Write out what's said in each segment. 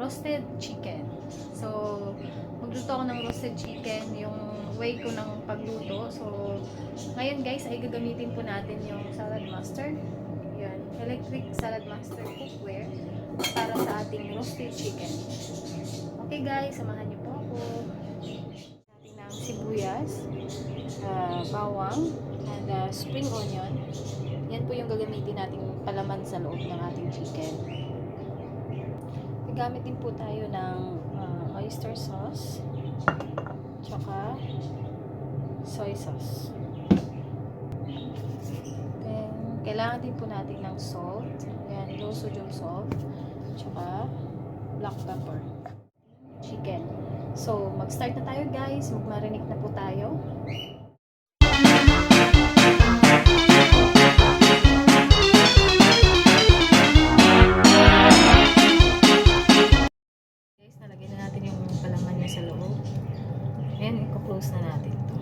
roasted chicken. So, magluto ako ng roasted chicken, yung way ko ng pagluto. So, ngayon guys, ay gagamitin po natin yung salad master. Yan, electric salad master cookware para sa ating roasted chicken. Okay guys, samahan niyo po ako. Natin ng sibuyas, bawang, and spring onion. Yan po yung gagamitin nating palaman sa loob ng ating chicken. Gagamit din po tayo ng oyster sauce, tsaka soy sauce. Then, kailangan din po natin ng salt. Yan, low sodium salt, tsaka black pepper. Chicken. So, mag-start na tayo guys. Mag-marinate na po tayo. Guys, nalagyan na natin yung palaman niya sa loob. Ayan, i-close na natin ito.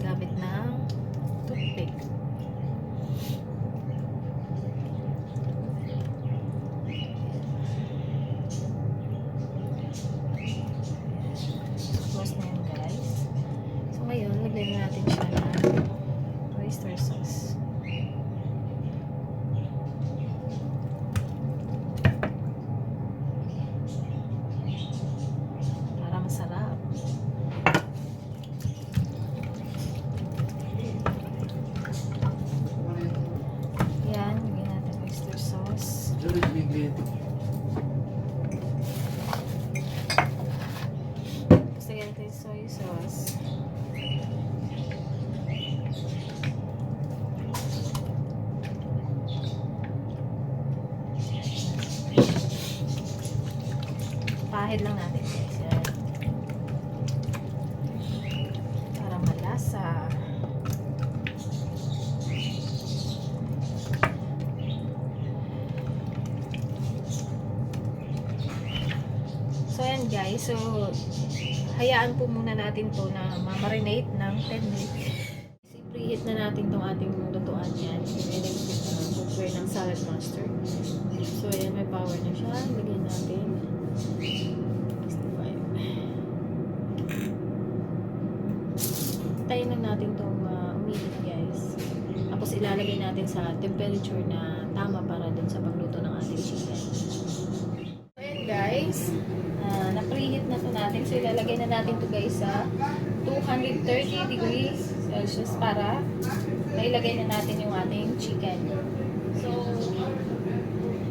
Gamit ng toothpick. Close na yan guys. So ngayon, lagyan natin siya ng oyster sauce. Para masarap. Yan, lagyan natin oyster sauce. Tapos lagyan natin soy sauce. Pahid lang natin guys. Yan. Para malasa. So yan guys. So hayaan po muna natin to na ma-marinate ng 10 minutes. I-preheat na natin tong ating lutuan yan. Electric cookware ng salad master. So ayan, may power na siya. Lagyan natin 65. Tayin lang natin itong uminit guys. Tapos ilalagay natin sa temperature na tama para dun sa pagluto ng ating chicken. So ayan guys, na-preheat na to natin. So ilalagay na natin to guys sa 230 degrees Celsius para mailagay na natin yung ating chicken. So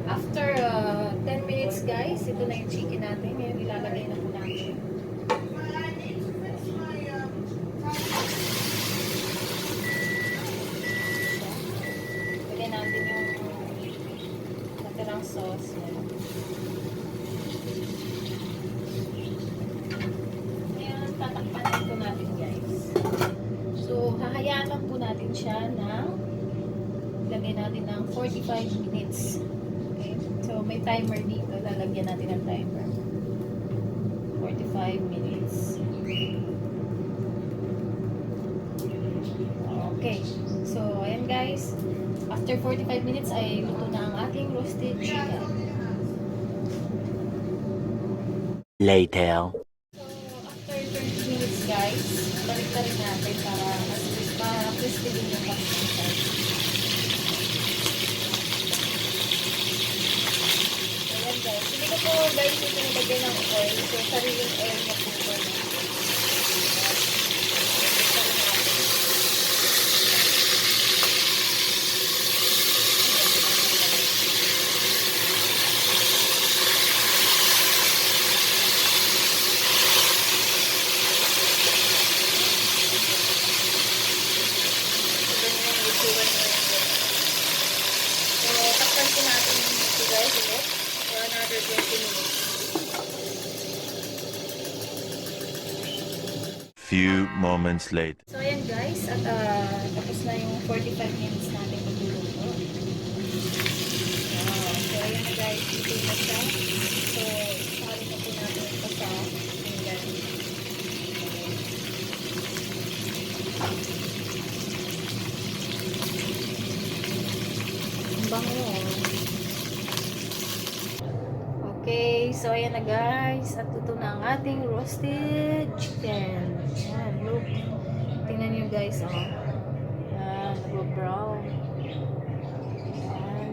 after 10 minutes guys, ito na yung chicken natin. Ngayon ilalagay na po natin. Lagyan natin yung natirang sauce. Ngayon tatakpan po natin guys. So hahayaan lang po natin siya ng lagyan natin ng 45 minutes. Okay? So may timer dito. Lalagyan natin ng timer. 45 minutes. Okay. So ayan guys. After 45 minutes ay luto na ang ating roasted chicken. Later. So after 30 minutes guys, balik na rin natin para mas crispy din yung pag-inside. Ayan guys. Hindi ko po guys ito nilagay ng oil. So sariling oil na po ito. So takpan po natin ito guys ulit for another 20 minutes. Few moments later. So ayan guys, at tapos na yung 45 minutes natin magluluto. So ayan na guys, ito na siya. So sahalin na po natin ito sa pinggan. Ang bango. Okay, So, ayan na guys. At ito na ang ating roasted chicken. Ayan, look. Tingnan nyo guys, oh. Ayan, nag-brown. Ayan.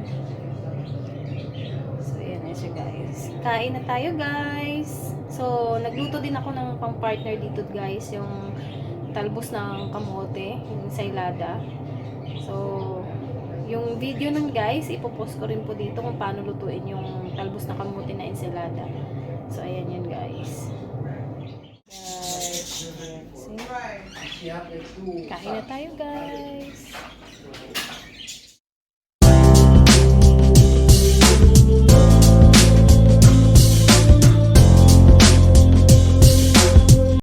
So, ayan na siya guys. Kain na tayo guys. So, nagluto din ako ng pang-partner dito guys. Yung talbos ng kamote. Yung saylada. So, yung video nun guys, ipopost ko rin po dito kung paano lutuin yung talbos na kamote na ensalada. So, ayan yun guys. Guys. See? Kain na tayo guys.